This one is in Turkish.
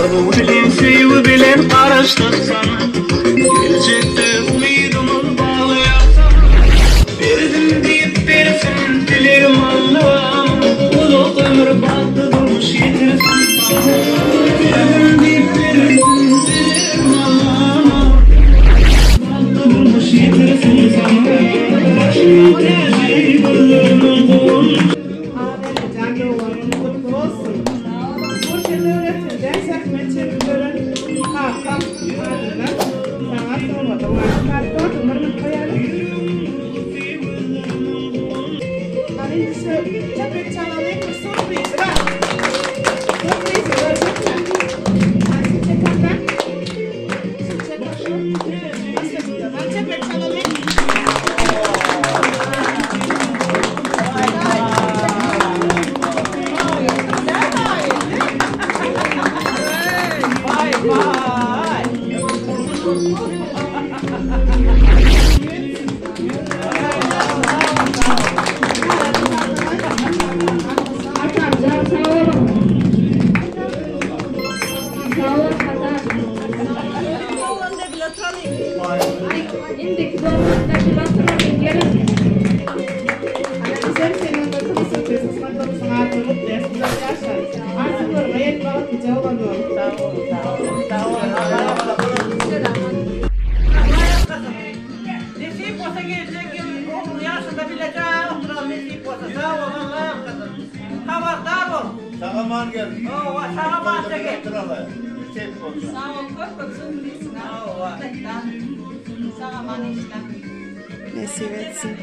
Arzu bilen, sevgi bilen karıştık sana. Gelecekte umidumuz bağlayak sana. Verdim deyip versin dilerim Allah'ım. Uzak ömür battı durmuş yetirsin bana. Verdim deyip versin dilerim Allah'ım. Battı durmuş yetirsin sana. Başıma tercih gözlerimin kolunu. Sağaman gel. Sağaman gel. Sağ ol, korkma sürpriz. Sağaman işte. Nasip etsin.